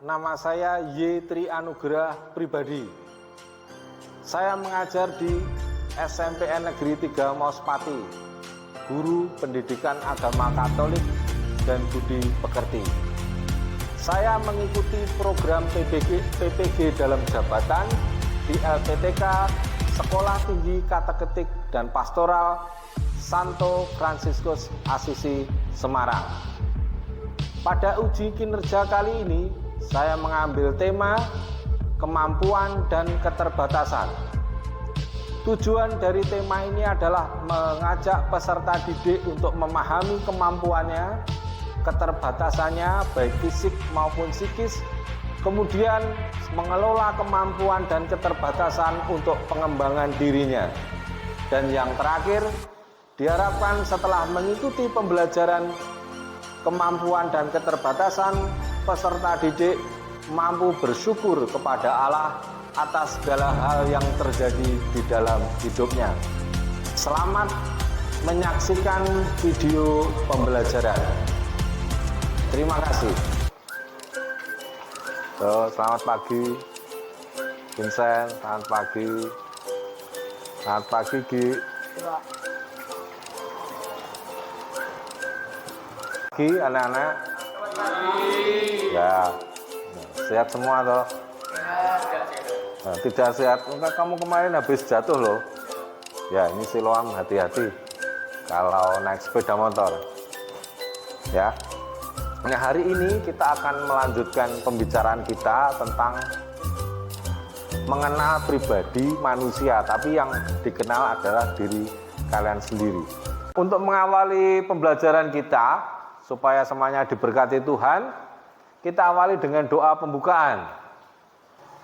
nama saya Y. Tri Anugrah Pribadi. Saya mengajar di SMPN Negeri 3 Mauspati, Guru Pendidikan Agama Katolik dan Budi Pekerti. Saya mengikuti program PPG dalam jabatan di LPTK Sekolah Tinggi Kateketik dan Pastoral Santo Fransiskus Asisi Semarang. Pada uji kinerja kali ini, saya mengambil tema kemampuan dan keterbatasan. Tujuan dari tema ini adalah mengajak peserta didik untuk memahami kemampuannya, keterbatasannya baik fisik maupun psikis, kemudian mengelola kemampuan dan keterbatasan untuk pengembangan dirinya. Dan yang terakhir, diharapkan setelah mengikuti pembelajaran kemampuan dan keterbatasan, peserta didik mampu bersyukur kepada Allah atas segala hal yang terjadi di dalam hidupnya. Selamat menyaksikan video pembelajaran. Terima kasih. Selamat pagi, Vincent. Selamat pagi. Selamat pagi, Gi. Pagi, anak-anak. Ya, sehat semua toh? Nah, tidak sehat, enggak, kamu kemarin habis jatuh loh. Ya, ini Siloam, hati-hati kalau naik sepeda motor. Ya. Nah, hari ini kita akan melanjutkan pembicaraan kita tentang mengenal pribadi manusia, tapi yang dikenal adalah diri kalian sendiri. Untuk mengawali pembelajaran kita, supaya semuanya diberkati Tuhan, kita awali dengan doa pembukaan.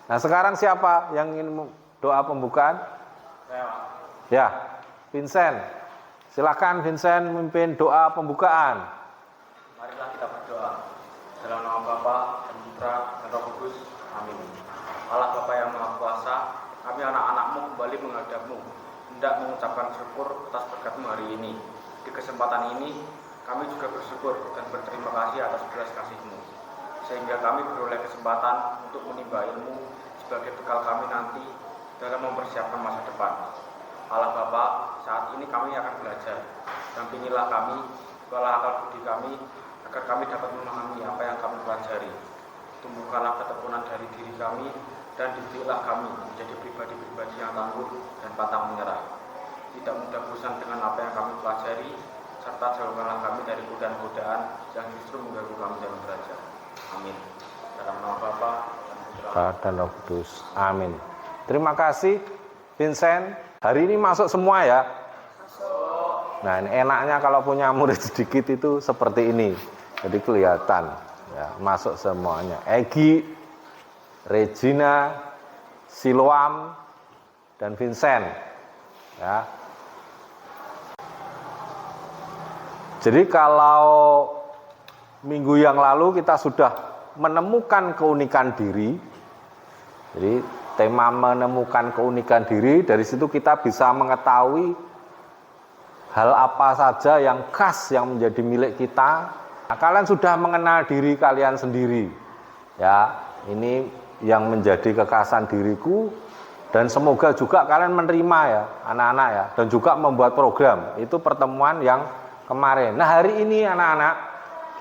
Nah, sekarang siapa yang ingin doa pembukaan? Saya. Ya, Vincent. Silakan Vincent memimpin doa pembukaan. Marilah kita berdoa. Dalam nama Bapa dan Putra dan Roh Kudus. Amin. Allah Bapa yang Maha Kuasa, kami anak-anak-Mu kembali menghadap-Mu, hendak mengucapkan syukur atas berkat-Mu hari ini. Di kesempatan ini, kami juga bersyukur dan berterima kasih atas belas kasih-Mu, sehingga kami beroleh kesempatan untuk menimba ilmu sebagai bekal kami nanti dalam mempersiapkan masa depan. Allah Bapa, saat ini kami akan belajar. Dampingilah kami, bukalah akal budi kami, agar kami dapat memahami apa yang kami pelajari. Tumbuhkanlah ketekunan dari diri kami, dan didiklah kami menjadi pribadi-pribadi yang tangguh dan pantang menyerah. Tidak mudah bosan dengan apa yang kami pelajari, serta jauhkanlah kami dari godaan-godaan yang justru mengganggu kami dalam belajar. Amin. Dalam nama Bapa dan Putra Dan Roh Kudus. Amin. Terima kasih Vincent. Hari ini masuk semua ya. Nah, ini enaknya kalau punya murid sedikit itu seperti ini. Jadi kelihatan ya, masuk semuanya. Egy, Regina, Siloam, dan Vincent. Ya. Jadi kalau minggu yang lalu kita sudah menemukan keunikan diri. Jadi tema menemukan keunikan diri, dari situ kita bisa mengetahui hal apa saja yang khas yang menjadi milik kita. Nah, kalian sudah mengenal diri kalian sendiri. Ya, ini yang menjadi kekhasan diriku, dan semoga juga kalian menerima ya, anak-anak ya, dan juga membuat program. Itu pertemuan yang kemarin. Nah, hari ini anak-anak,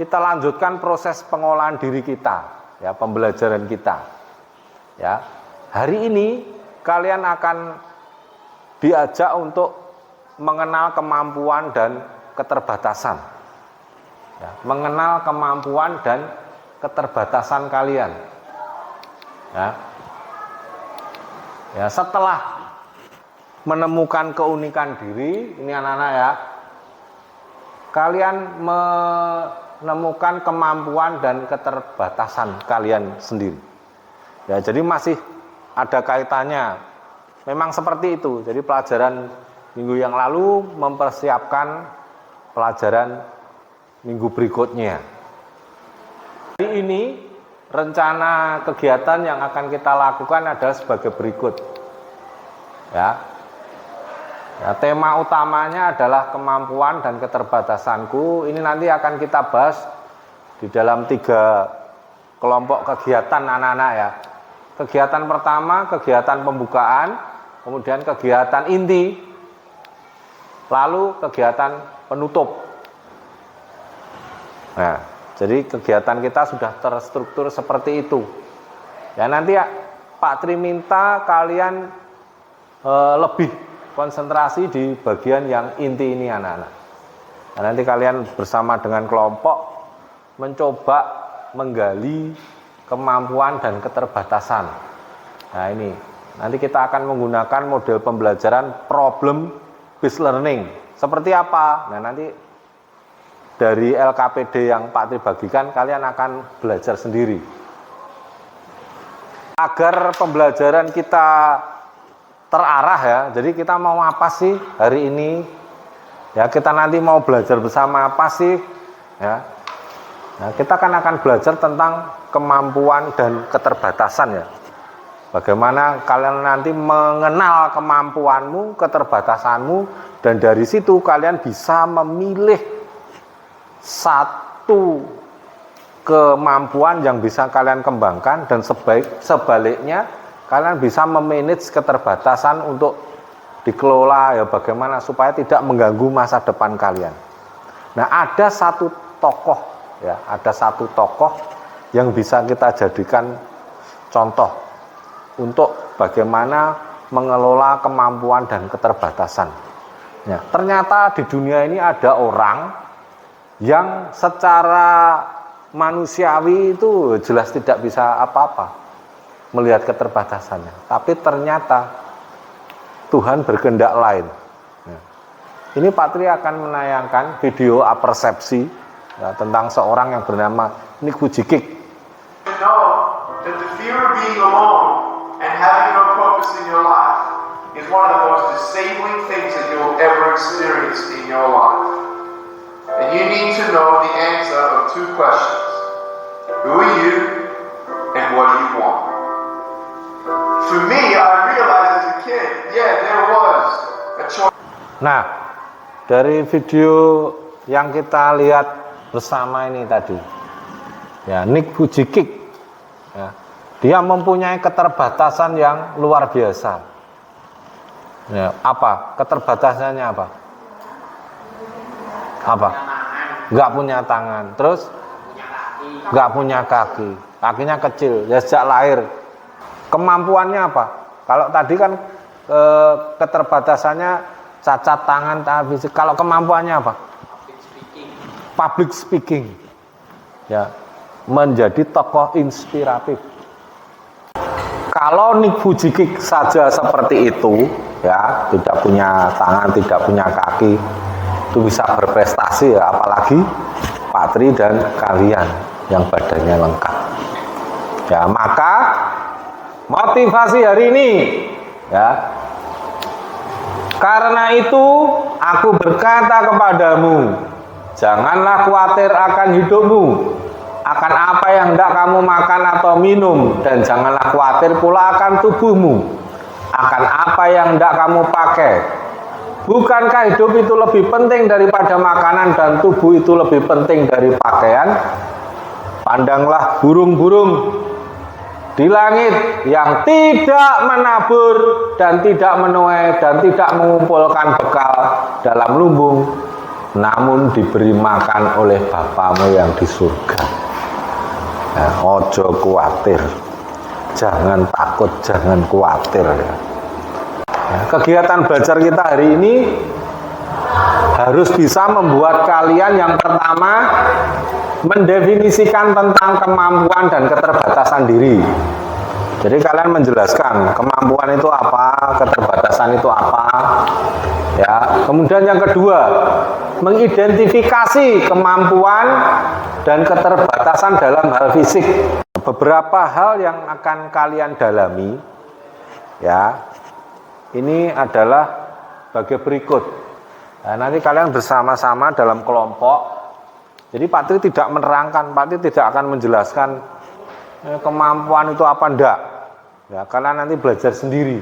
kita lanjutkan proses pengolahan diri kita, ya, pembelajaran kita. Ya. Hari ini kalian akan diajak untuk mengenal kemampuan dan keterbatasan. Ya, mengenal kemampuan dan keterbatasan kalian. Ya. Ya, setelah menemukan keunikan diri, ini anak-anak ya, kalian menemukan kemampuan dan keterbatasan kalian sendiri. Ya, jadi masih ada kaitannya. Memang seperti itu. Jadi pelajaran minggu yang lalu mempersiapkan pelajaran minggu berikutnya. Hari ini rencana kegiatan yang akan kita lakukan adalah sebagai berikut. Ya. Ya, tema utamanya adalah kemampuan dan keterbatasanku. Ini nanti akan kita bahas di dalam 3 kelompok kegiatan anak-anak ya. Kegiatan pertama, kegiatan pembukaan, kemudian kegiatan inti, lalu kegiatan penutup. Nah, jadi kegiatan kita sudah terstruktur seperti itu. Ya nanti ya, Pak Tri minta kalian lebih konsentrasi di bagian yang inti ini anak-anak. Nah, nanti kalian bersama dengan kelompok mencoba menggali kemampuan dan keterbatasan. Nah ini, nanti kita akan menggunakan model pembelajaran problem based learning. Seperti apa? Nah nanti dari LKPD yang Pak Tri bagikan, kalian akan belajar sendiri. Agar pembelajaran kita terarah ya, jadi kita mau apa sih hari ini? Ya kita nanti mau belajar bersama apa sih? Ya, nah, kita akan belajar tentang kemampuan dan keterbatasan ya. Bagaimana kalian nanti mengenal kemampuanmu, keterbatasanmu, dan dari situ kalian bisa memilih satu kemampuan yang bisa kalian kembangkan, dan sebaliknya kalian bisa memanage keterbatasan untuk dikelola ya, bagaimana supaya tidak mengganggu masa depan kalian. Nah ada satu tokoh ya, ada satu tokoh yang bisa kita jadikan contoh untuk bagaimana mengelola kemampuan dan keterbatasan. Ya, ternyata di dunia ini ada orang yang secara manusiawi itu jelas tidak bisa apa-apa melihat keterbatasannya, tapi ternyata Tuhan berkehendak lain. Ya. Ini Pak Tri akan menayangkan video apersepsi ya, tentang seorang yang bernama Nick Vujicic. That the fear of being alone and having no purpose in your life is one of the most disabling things that you'll ever experience in your life. And you need to know the answer of two questions. Who are you and what do you want? For me, I realized as a kid, there was a choice. Nah, dari video yang kita lihat bersama ini tadi, ya Nick Vujicic, ya, dia mempunyai keterbatasan yang luar biasa. Ya, apa? Keterbatasannya apa? Apa? Nggak punya tangan. Terus? Nggak punya kaki. Kakinya kecil, ya sejak lahir. Kemampuannya apa? Kalau tadi kan keterbatasannya cacat tangan, fisik. Kalau kemampuannya apa? Public speaking. Ya, menjadi tokoh inspiratif. Kalau Nick Vujicic saja seperti itu, ya, tidak punya tangan, tidak punya kaki, itu bisa berprestasi ya, apalagi Pak Tri dan kalian yang badannya lengkap. Ya, maka motivasi hari ini, ya. Karena itu aku berkata kepadamu, janganlah khawatir akan hidupmu, akan apa yang hendak kamu makan atau minum, dan janganlah khawatir pula akan tubuhmu, akan apa yang hendak kamu pakai. Bukankah hidup itu lebih penting daripada makanan dan tubuh itu lebih penting dari pakaian? Pandanglah burung-burung di langit yang tidak menabur dan tidak menuai dan tidak mengumpulkan bekal dalam lumbung, namun diberi makan oleh Bapamu yang di surga. Nah, ojo khawatir, jangan takut, jangan khawatir ya. Nah, kegiatan belajar kita hari ini harus bisa membuat kalian yang pertama mendefinisikan tentang kemampuan dan keterbatasan diri. Jadi kalian menjelaskan kemampuan itu apa, keterbatasan itu apa. Ya, kemudian yang kedua, mengidentifikasi kemampuan dan keterbatasan dalam hal fisik. Beberapa hal yang akan kalian dalami, ya, ini adalah bagian berikut. Nah, nanti kalian bersama-sama dalam kelompok. Jadi Pak Tri tidak menerangkan, Pak Tri tidak akan menjelaskan kemampuan itu apa enggak. Ya, kalian nanti belajar sendiri.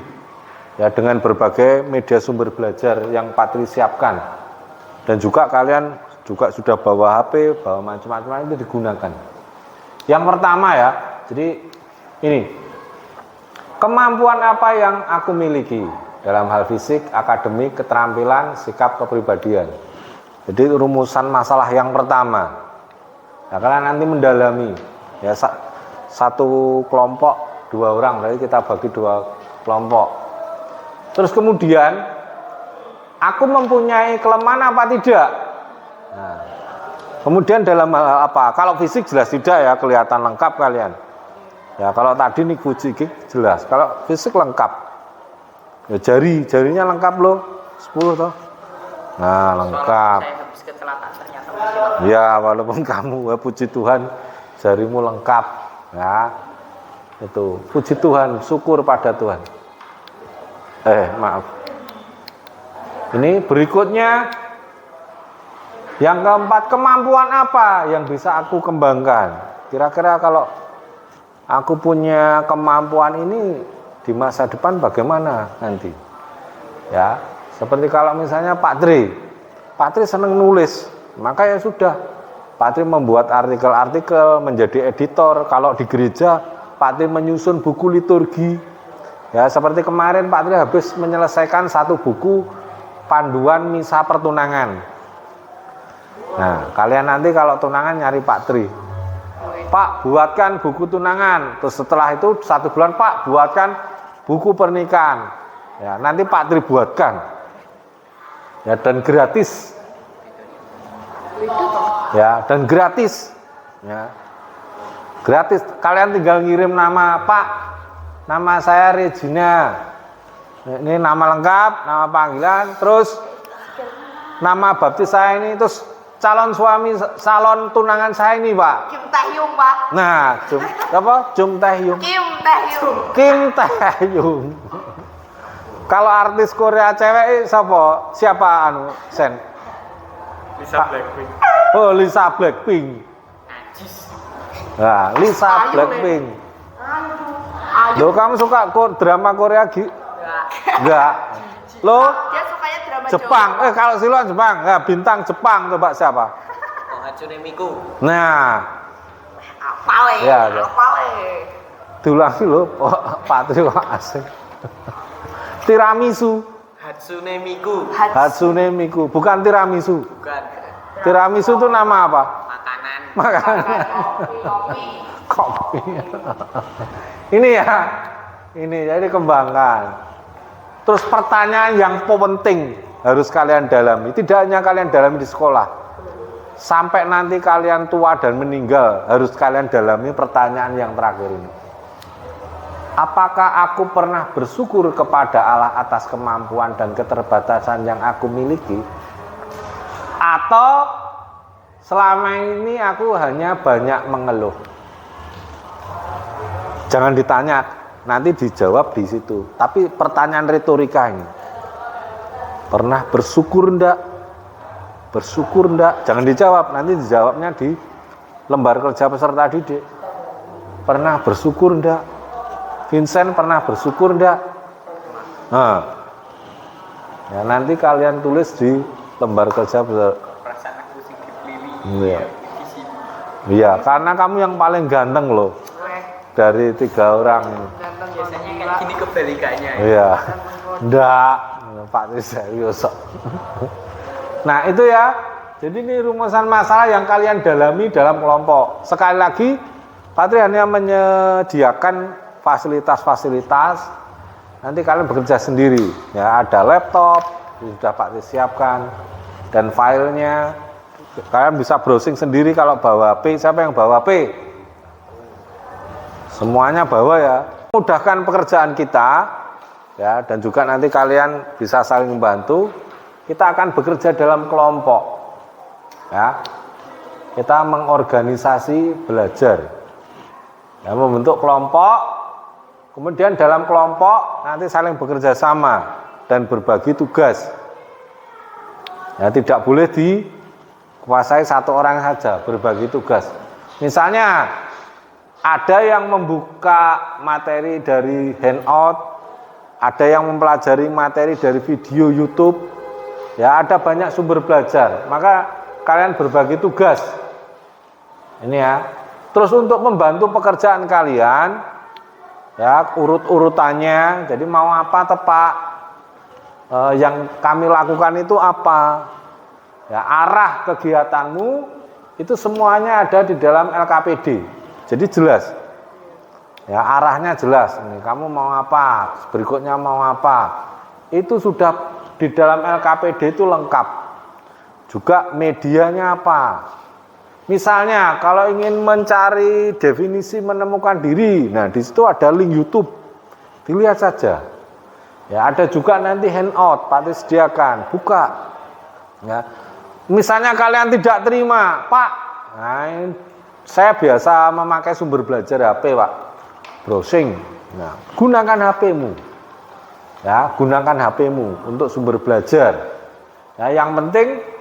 Ya, dengan berbagai media sumber belajar yang Pak Tri siapkan. Dan juga kalian juga sudah bawa HP, bawa macam-macam itu digunakan. Yang pertama ya, jadi ini kemampuan apa yang aku miliki dalam hal fisik, akademik, keterampilan, sikap, kepribadian. Jadi rumusan masalah yang pertama. Nah, kalian nanti mendalami ya, satu kelompok 2 orang, berarti kita bagi 2 kelompok. Terus kemudian aku mempunyai kelemahan apa tidak? Nah, kemudian dalam hal apa? Kalau fisik jelas tidak ya, kelihatan lengkap kalian. Ya kalau tadi nih gigi jelas, kalau fisik lengkap. Ya jarinya lengkap loh, 10 toh. Nah lengkap. Saya habis kecelakaan ternyata. Ya walaupun kamu, ya, puji Tuhan jarimu lengkap. Ya itu puji Tuhan, syukur pada Tuhan. Maaf. Ini berikutnya. Yang keempat, kemampuan apa yang bisa aku kembangkan? Kira-kira kalau aku punya kemampuan ini di masa depan bagaimana nanti? Ya, seperti kalau misalnya Pak Tri senang nulis, maka ya sudah, Pak Tri membuat artikel-artikel, menjadi editor. Kalau di gereja, Pak Tri menyusun buku liturgi. Ya, seperti kemarin Pak Tri habis menyelesaikan 1 buku panduan misa pertunangan. Nah, kalian nanti kalau tunangan nyari Pak Tri. Pak, buatkan buku tunangan. Terus setelah itu 1 bulan, Pak, buatkan buku pernikahan. Ya, nanti Pak Tri buatkan. Ya, dan gratis. Ya, dan gratis. Ya. Gratis. Kalian tinggal ngirim nama, Pak. Nama saya Regina. Ini nama lengkap, nama panggilan, terus nama baptis saya ini, terus calon suami, calon tunangan saya ini, Pak. Kim Taehyung, Pak. Nah, Jung Taehyung. Kim Taehyung. Kalau artis Korea cewek siapa Sen? Lisa Blackpink. Oh, Lisa Blackpink. Nah, Lisa Blackpink. Loh, kamu suka drama Korea enggak? Loh, Dia sukanya drama Jepang. Kalau Siluan Jepang, ya, bintang Jepang coba siapa? Hatsune Miku. Nah, Apale. Ya, ya. Apale. diulangi loh, Pak Tri asing. Tiramisu. Hatsune Miku. Hatsune Miku, bukan tiramisu. Bukan. Tiramisu itu nama apa? Makanan. Kopi. Ini ya, ini jadi kembangkan. Terus pertanyaan yang penting harus kalian dalami. Tidak hanya kalian dalami di sekolah. Sampai nanti kalian tua dan meninggal, harus kalian dalami pertanyaan yang terakhir ini. Apakah aku pernah bersyukur kepada Allah atas kemampuan dan keterbatasan yang aku miliki? Atau selama ini aku hanya banyak mengeluh? Jangan ditanya, nanti dijawab di situ. Tapi pertanyaan retorika ini. Pernah bersyukur enggak? Bersyukur enggak? Jangan dijawab, nanti dijawabnya di lembar kerja peserta didik. Pernah bersyukur enggak? Vincent pernah bersyukur enggak? Nah, ya nanti kalian tulis di lembar kerja peserta. Perasaan aku sing dipilih. Iya. Iya, karena kamu yang paling ganteng loh dari 3 orang. Biasanya kan gini kebalikannya. Iya. Enggak, Pak Tri serius. Nah, itu ya. Jadi ini rumusan masalah yang kalian dalami dalam kelompok. Sekali lagi, Pak Tri hanya menyediakan fasilitas-fasilitas. Nanti kalian bekerja sendiri. Ya, ada laptop, sudah Pak Tri siapkan, dan filenya. Kalian bisa browsing sendiri kalau bawa HP. Siapa yang bawa HP? Semuanya bawa ya. Mudahkan pekerjaan kita, ya, dan juga nanti kalian bisa saling membantu. Kita akan bekerja dalam kelompok, ya. Kita mengorganisasi belajar, ya, membentuk kelompok. Kemudian dalam kelompok nanti saling bekerja sama dan berbagi tugas. Ya, tidak boleh dikuasai 1 orang saja berbagi tugas. Misalnya ada yang membuka materi dari handout, ada yang mempelajari materi dari video YouTube, ya ada banyak sumber belajar. Maka kalian berbagi tugas. Ini ya. Terus untuk membantu pekerjaan kalian, ya urut-urutannya, jadi mau apa tepak, yang kami lakukan itu apa, ya arah kegiatanmu itu semuanya ada di dalam LKPD, jadi jelas, ya arahnya jelas, ini kamu mau apa, berikutnya mau apa, itu sudah di dalam LKPD itu lengkap, juga medianya apa. Misalnya kalau ingin mencari definisi menemukan diri, nah di situ ada link YouTube, dilihat saja. Ya ada juga nanti handout, Pak disediakan, buka. Ya, misalnya kalian tidak terima, Pak, nah, saya biasa memakai sumber belajar HP, Pak, browsing. Nah, gunakan HP-mu, ya gunakan HP-mu untuk sumber belajar. Ya, yang penting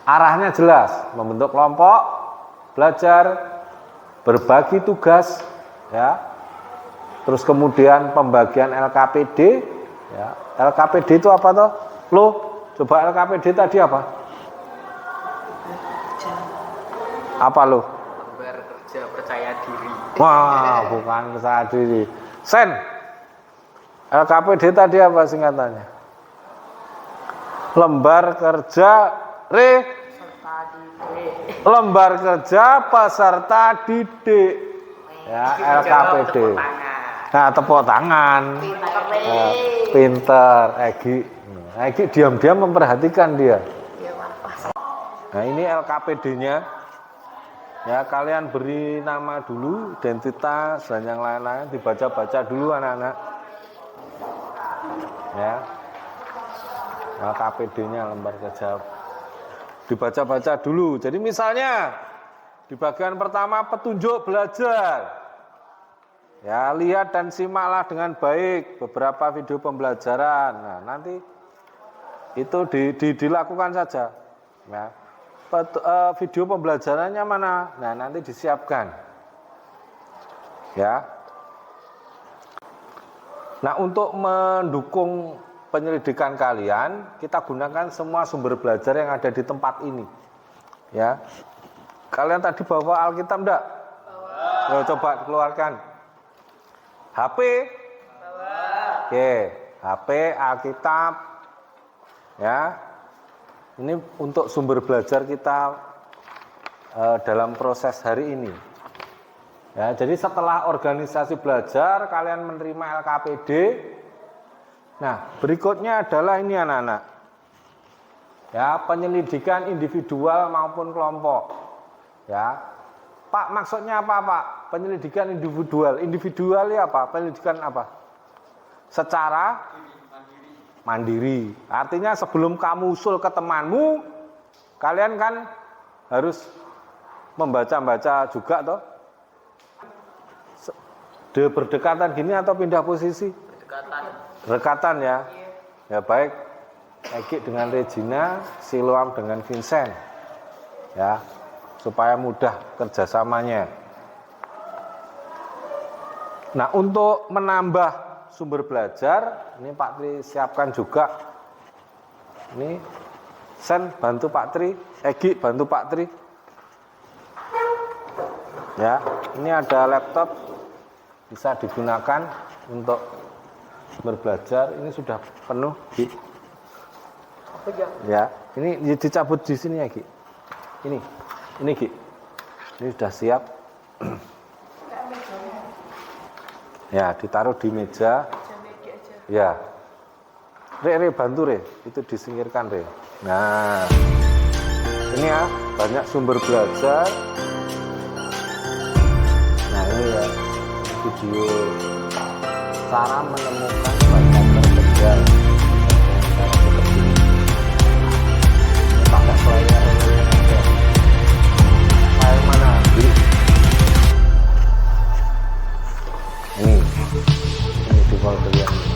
arahnya jelas, membentuk kelompok, belajar, berbagi tugas, ya. Terus kemudian pembagian LKPD, ya. LKPD itu apa toh? Loh, coba LKPD tadi apa? Apa loh? Lembar kerja percaya diri. Wah, bukan percaya diri. Sen, LKPD tadi apa singkatannya? Lembar kerja lembar kerja peserta didik, ya LKPD. Nah tepuk tangan, ya, pinter, Egi diam-diam memperhatikan dia. Nah ini LKPD-nya, ya kalian beri nama dulu, identitas dan yang lain-lain, dibaca-baca dulu anak-anak, ya LKPD-nya lembar kerja. Dibaca-baca dulu. Jadi misalnya di bagian pertama petunjuk belajar. Ya, lihat dan simaklah dengan baik beberapa video pembelajaran. Nah, nanti itu dilakukan saja. Ya. Video pembelajarannya mana? Nah, nanti disiapkan. Ya. Nah, untuk mendukung penyelidikan kalian, kita gunakan semua sumber belajar yang ada di tempat ini. Ya. Kalian tadi bawa Alkitab enggak? Bawa. Coba keluarkan. HP? Bawa. Oke, HP, Alkitab. Ya. Ini untuk sumber belajar kita dalam proses hari ini. Ya, jadi setelah organisasi belajar, kalian menerima LKPD. Nah, berikutnya adalah ini anak-anak. Ya, penyelidikan individual maupun kelompok. Ya. Pak, maksudnya apa, Pak? Penyelidikan individual. Individual ya apa? Penyelidikan apa? Secara mandiri. Artinya sebelum kamu usul ke temanmu, kalian kan harus membaca-baca juga toh. Berdekatan gini atau pindah posisi? Berdekatan ya. Ya baik, Egi dengan Regina, Siloam dengan Vincent. Ya, supaya mudah kerjasamanya. Nah, untuk menambah sumber belajar, ini Pak Tri siapkan juga. Ini Sen bantu Pak Tri, Egi bantu Pak Tri. Ya, ini ada laptop bisa digunakan untuk berbelajar. Ini sudah penuh, Gi. Ya, ini dicabut di sini ya, Gi. Ini Gi. Ini sudah siap. Ya, ditaruh di meja. Ya. Re bantu Re, itu disingkirkan Re. Nah, ini ya banyak sumber belajar. Nah ini ya video cara menemukan bakat bekerja. Pakai player aja. File mana? Ini di folder yang ini.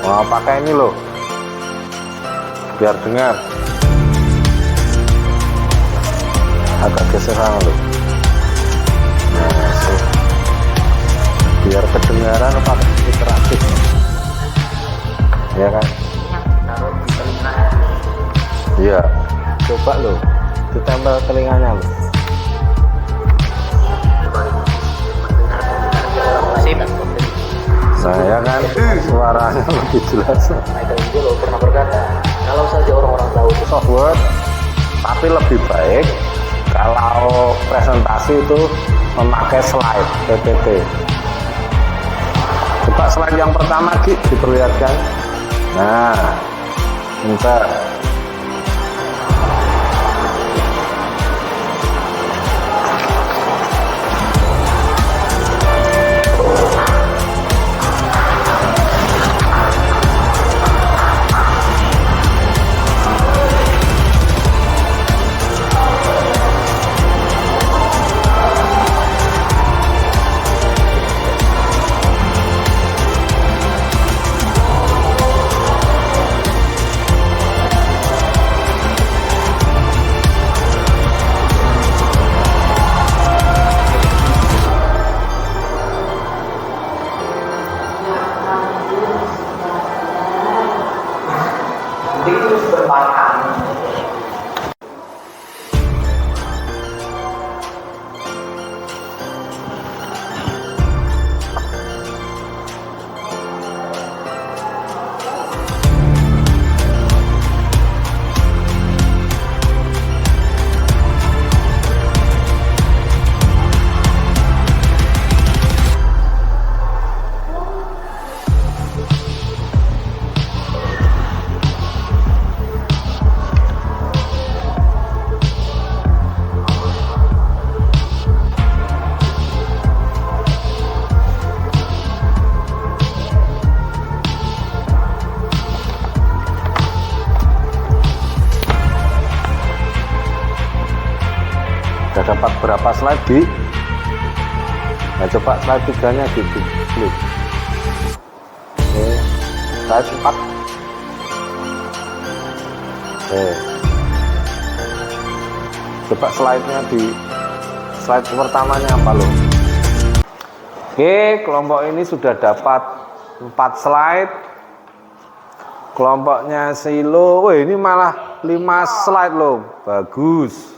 Mau pakai ini loh, biar dengar. Agak geser sana loh. Nah, biar kedengaran pakai interaktif. Ya kan? Taruh di telinga. Iya. Coba loh, ditempel telinganya loh. Sip. Nah ya kan, suaranya lebih jelas. Michael Angelo pernah berkata, kalau saja orang-orang tahu Software, tapi lebih baik kalau presentasi itu memakai slide PPT. Coba slide yang pertama Ki, diperlihatkan. Nah, bentar. Sudah dapat berapa slide Di? Nah coba slide 3 nya gitu klik. Oke, slide 4. Oke, coba slide-nya di slide pertamanya apa loh? Oke, kelompok ini sudah dapat 4 slide. Kelompoknya Silo, wah ini malah 5 slide loh, bagus.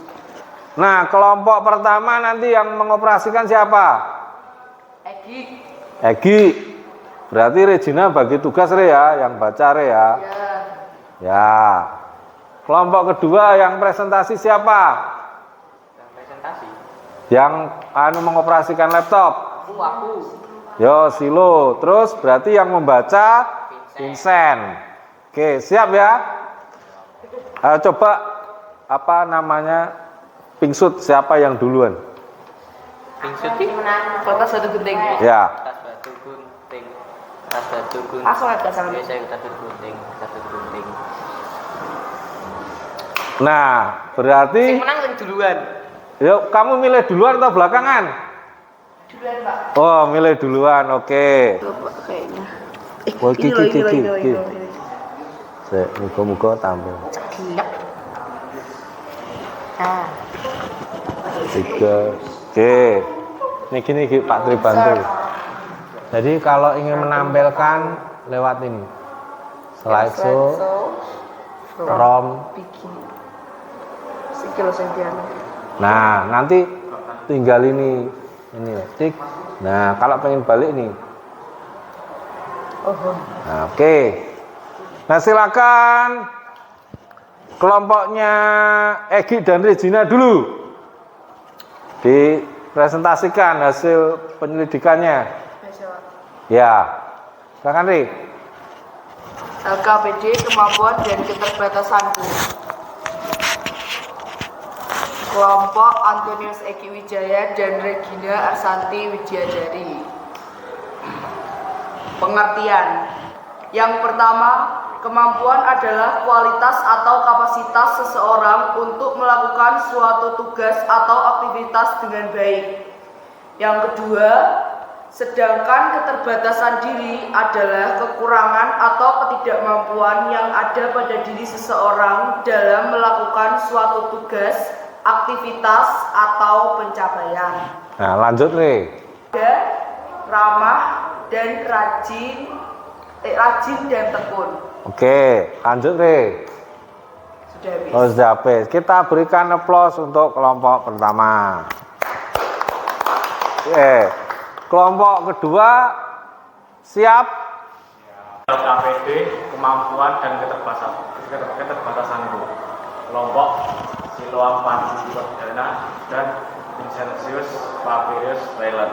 Nah, kelompok pertama nanti yang mengoperasikan siapa? Egi. Berarti Regina bagi tugas Re ya, yang baca Re ya. Ya. Kelompok kedua yang presentasi siapa? Yang presentasi. Yang mengoperasikan laptop. Aku. Yo, Silo. Terus berarti yang membaca Vincent. Oke, siap ya? Coba apa namanya? Pingsut siapa yang duluan? Pingsut kertas batu gunting. Ya. Kertas batu gunting. Kertas batu gunting. Langsung aja sama. Biasa kertas batu gunting. Kertas batu gunting. Nah, berarti Yang menang yang duluan. yuk kamu milih duluan atau belakangan? Duluan, Pak. Oh, milih duluan. Oke. Coba kayaknya. Wah, Ini loh. Muka-muka tampil. Ceklek. Nah. 3. Oke. Niki Pak Tri bantu. Jadi kalau ingin menampilkan lewat ini. Slideshow from bikin sekilo sentiano. Nah, nanti tinggal ini tik. Nah, kalau pengen balik nih. Nah, oke. Nah, silakan kelompoknya Egi dan Regina dulu dipresentasikan hasil penyelidikannya. Ya, silakan Ri. LKPD kemampuan dan keterbatasanku. Kelompok Antonius Egi Wijaya dan Regina Arsanti Widyadari. Pengertian. Yang pertama, kemampuan adalah kualitas atau kapasitas seseorang untuk melakukan suatu tugas atau aktivitas dengan baik. Yang kedua, Sedangkan keterbatasan diri adalah kekurangan atau ketidakmampuan yang ada pada diri seseorang dalam melakukan suatu tugas, aktivitas, atau pencapaian. Nah, lanjut nih. Ramah dan rajin dan tekun. Oke, lanjut nih. Sudah habis. Oh, sudah habis. Kita berikan aplaus untuk kelompok pertama. Oke. Kelompok kedua siap? KPD, kemampuan dan keterbatasan itu. Kelompok Siloam Panji Perdana dan Vincentius Papirius Leland.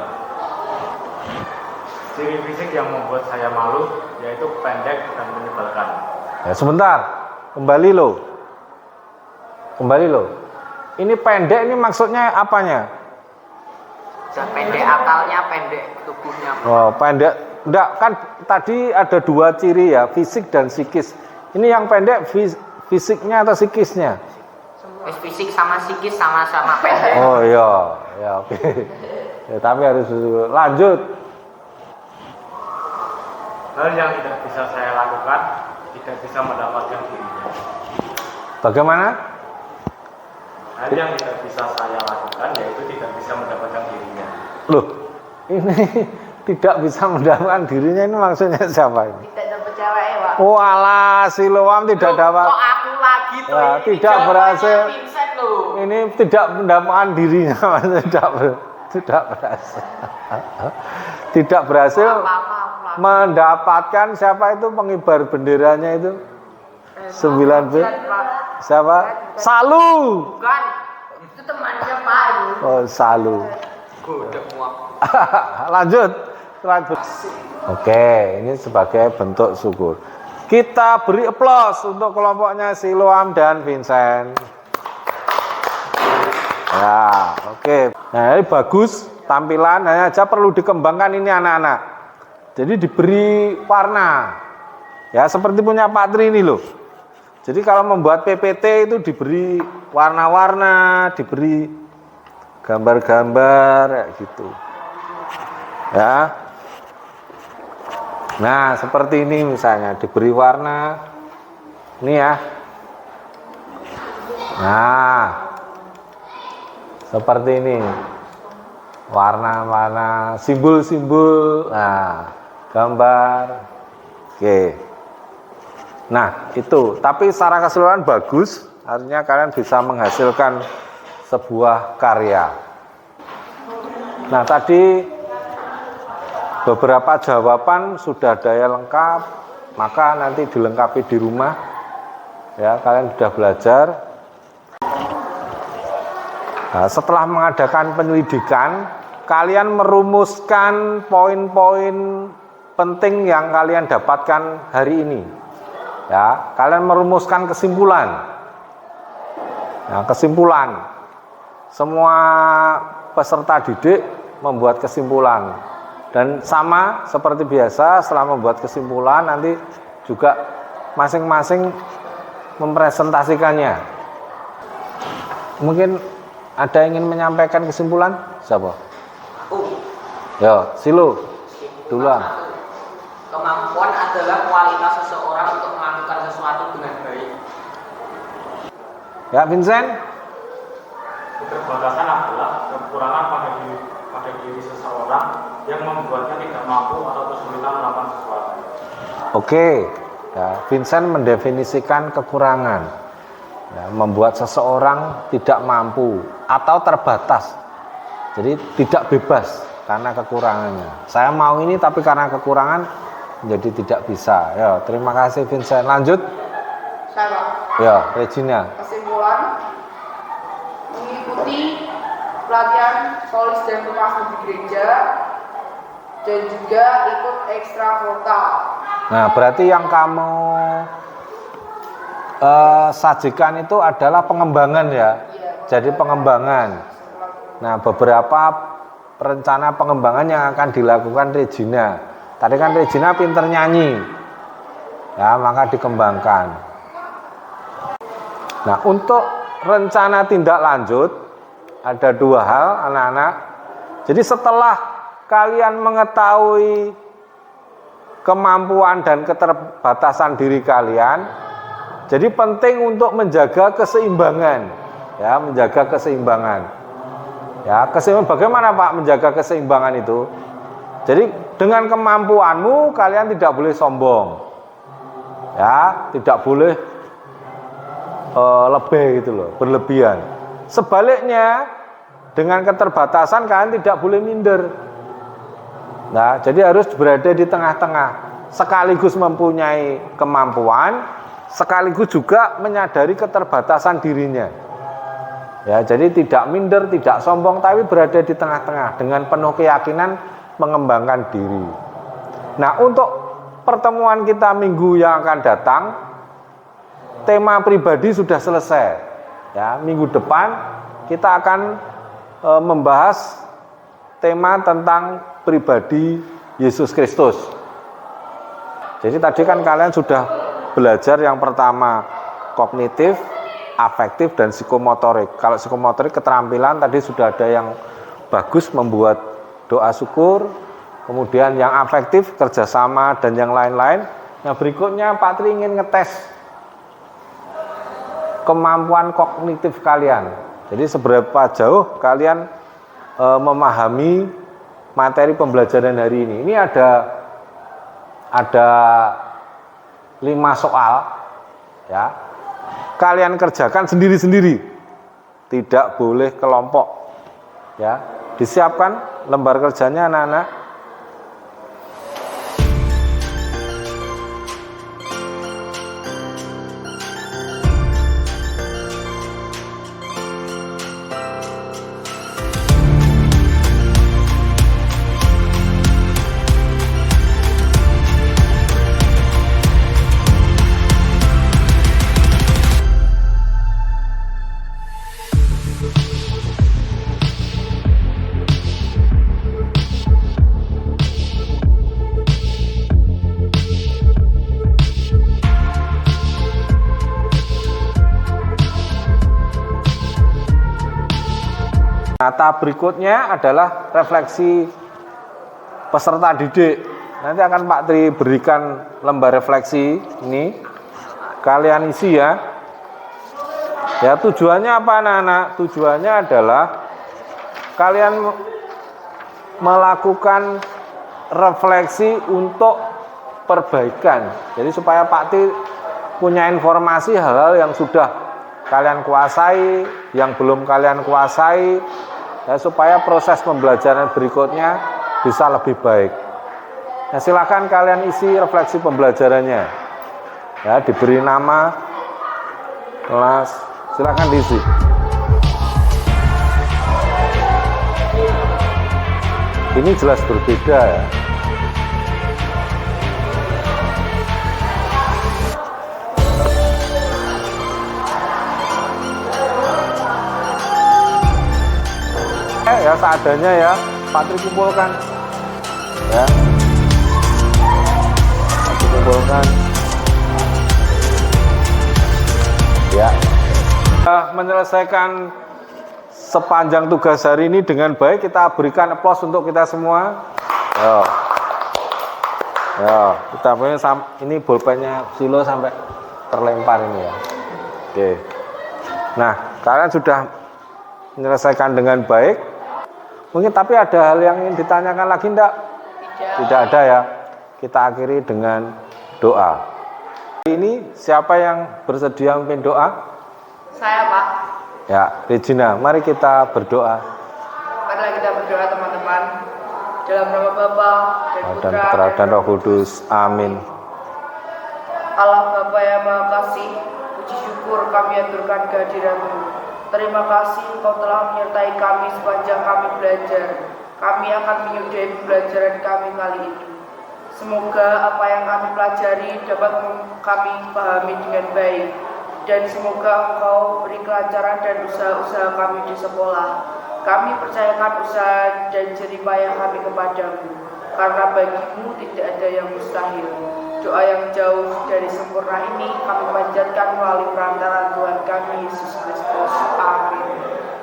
Ciri fisik yang membuat saya malu yaitu pendek dan menyebalkan. Ya, sebentar. Kembali lo. Ini pendek ini maksudnya apanya? Pendek akalnya, pendek tubuhnya. Oh, pendek. Enggak, kan tadi ada dua ciri ya, fisik dan psikis. Ini yang pendek fisiknya atau psikisnya? Fisik sama psikis sama-sama pendek. Oh iya, ya oke. Ya, tapi harus lanjut. Hal yang tidak bisa saya lakukan, tidak bisa mendapatkan dirinya. Bagaimana? Hal yang tidak bisa saya lakukan yaitu tidak bisa mendapatkan dirinya. Loh, ini tidak bisa mendapatkan dirinya ini maksudnya siapa ini? Tidak dapat cewek, Pak. Oh alah, Siloam tidak dapat. Kok aku lagi tuh? Ya, Ini tidak jawabannya berhasil. Vincent loh. Ini tidak mendapatkan dirinya, maksudnya tidak berhasil. Tidak berhasil mendapatkan siapa itu pengibar benderanya itu? 9B. Siapa? Salu. Bukan. Itu temannya Pak itu. Oh, Salu. Godek muak. Lanjut. Oke, ini sebagai bentuk syukur. Kita beri aplaus untuk kelompoknya Siloam dan Vincent. Ya, oke. Nah, ini bagus tampilan, hanya aja perlu dikembangkan ini anak-anak. Jadi diberi warna. Ya, seperti punya Pak Tri ini loh. Jadi kalau membuat PPT itu diberi warna-warna, diberi gambar-gambar kayak gitu. Ya. Nah, seperti ini misalnya diberi warna. Ini ya. Nah. Seperti ini. Warna-warna, simbol-simbol. Nah, gambar. Oke. Nah, itu. Tapi secara keseluruhan bagus. Artinya kalian bisa menghasilkan sebuah karya. Nah, tadi beberapa jawaban sudah daya lengkap, maka nanti dilengkapi di rumah. Ya, kalian sudah belajar. Nah, setelah mengadakan penyelidikan, kalian merumuskan poin-poin penting yang kalian dapatkan hari ini. Ya, kalian merumuskan kesimpulan. Nah, kesimpulan. Semua peserta didik membuat kesimpulan. Dan sama seperti biasa, setelah membuat kesimpulan nanti juga masing-masing mempresentasikannya. Mungkin ada yang ingin menyampaikan kesimpulan? Siapa? Ya, Silo. Duluan. Kemampuan adalah kualitas seseorang untuk melakukan sesuatu dengan baik. Ya, Vincent. Keterbatasan adalah kekurangan pada diri seseorang yang membuatnya tidak mampu atau kesulitan melakukan sesuatu. Oke. Ya, Vincent mendefinisikan kekurangan. Ya, membuat seseorang tidak mampu atau terbatas. Jadi tidak bebas karena kekurangannya. Saya mau ini tapi karena kekurangan jadi tidak bisa. Ya, terima kasih Vincent. Lanjut. Saya, Ya, Regina. kesimpulan mengikuti pelatihan solis dan pemasukan di gereja dan juga ikut ekstra vokal. Nah, berarti yang kamu sajikan itu adalah pengembangan ya. Jadi pengembangan. Nah, beberapa rencana pengembangan yang akan dilakukan Regina. Tadi kan Regina pinter nyanyi. Ya, maka dikembangkan. Nah, untuk rencana tindak lanjut ada dua hal anak-anak. Jadi setelah kalian mengetahui kemampuan dan keterbatasan diri kalian, jadi penting untuk menjaga keseimbangan, ya, menjaga keseimbangan. Ya, keseimbangan bagaimana Pak menjaga keseimbangan itu? Jadi dengan kemampuanmu kalian tidak boleh sombong, ya, tidak boleh lebih gitu loh, berlebihan. Sebaliknya dengan keterbatasan kalian tidak boleh minder. Nah, jadi harus berada di tengah-tengah, sekaligus mempunyai kemampuan, sekaligus juga menyadari keterbatasan dirinya. Ya, jadi tidak minder, tidak sombong, tapi berada di tengah-tengah dengan penuh keyakinan mengembangkan diri. Nah, untuk pertemuan kita minggu yang akan datang, tema pribadi sudah selesai. Ya, minggu depan kita akan membahas tema tentang pribadi Yesus Kristus. Jadi tadi kan kalian sudah belajar yang pertama kognitif, afektif, dan psikomotorik. Kalau psikomotorik keterampilan tadi sudah ada yang bagus membuat doa syukur, kemudian yang afektif kerjasama dan yang lain-lain. Nah berikutnya Pak Tri ingin ngetes kemampuan kognitif kalian. Jadi seberapa jauh kalian memahami materi pembelajaran hari ini. Ini ada 5 soal, ya. Kalian kerjakan sendiri-sendiri, tidak boleh kelompok, ya. Disiapkan lembar kerjanya anak-anak. Nah, tahap berikutnya adalah refleksi peserta didik. Nanti akan Pak Tri berikan lembar refleksi ini. Kalian isi ya. Ya, tujuannya apa anak-anak? Tujuannya adalah kalian melakukan refleksi untuk perbaikan. Jadi supaya Pak Tri punya informasi hal-hal yang sudah kalian kuasai, yang belum kalian kuasai, ya, supaya proses pembelajaran berikutnya bisa lebih baik. Nah, silakan kalian isi refleksi pembelajarannya. Ya, diberi nama kelas, silakan diisi. Ini jelas berbeda ya. Ya seadanya ya, Pak Tri kumpulkan ya, Pak Tri kumpulkan ya. Menyelesaikan sepanjang tugas hari ini dengan baik, kita berikan aplaus untuk kita semua. Ya, kita punya ini bolpennya Silo sampai terlempar ini ya. Oke. Nah, kalian sudah menyelesaikan dengan baik. Mungkin tapi ada hal yang ingin ditanyakan lagi enggak? Tidak ada ya. Kita akhiri dengan doa. Ini siapa yang bersedia memimpin doa? Saya, Pak. Ya, Regina, mari kita berdoa. Marilah kita berdoa teman-teman. Dalam nama Bapa dan Putra dan Roh Kudus. Amin. Allah Bapa yang Maha Kasih, puji syukur kami aturkan kehadirat-Mu. Terima kasih Engkau telah menyertai kami sepanjang kami belajar. Kami akan menyudahi pembelajaran kami kali ini. Semoga apa yang kami pelajari dapat kami pahami dengan baik. Dan semoga Engkau beri kelancaran dan usaha-usaha kami di sekolah. Kami percayakan usaha dan jerih payah kami kepadamu. Karena bagimu tidak ada yang mustahil. Doa yang jauh dari sempurna ini kami panjatkan melalui perantaraan Tuhan kami Yesus Kristus. Amin.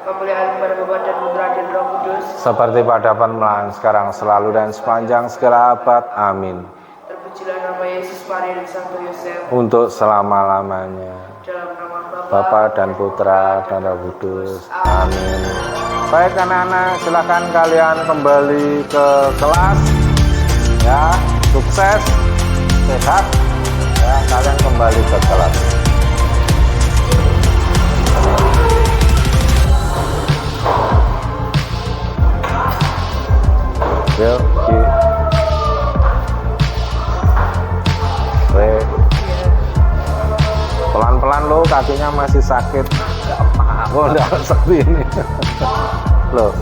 kemuliaan kepada Bapa dan Putra dan Roh Kudus, seperti pada permulaan, sekarang, selalu, dan sepanjang segala abad. Amin. terpujilah nama Yesus, Maria dan Santo Yosef, Untuk selama-lamanya. dalam nama Bapa dan Putra dan Roh Kudus. Amin. Baik anak-anak, silakan kalian kembali ke kelas. Ya, sukses, sehat. Ya, kalian kembali ke kelas. Yuk, Ki. Re. Pelan-pelan lo, kakinya masih sakit. Oh, enggak seperti ini. Loh,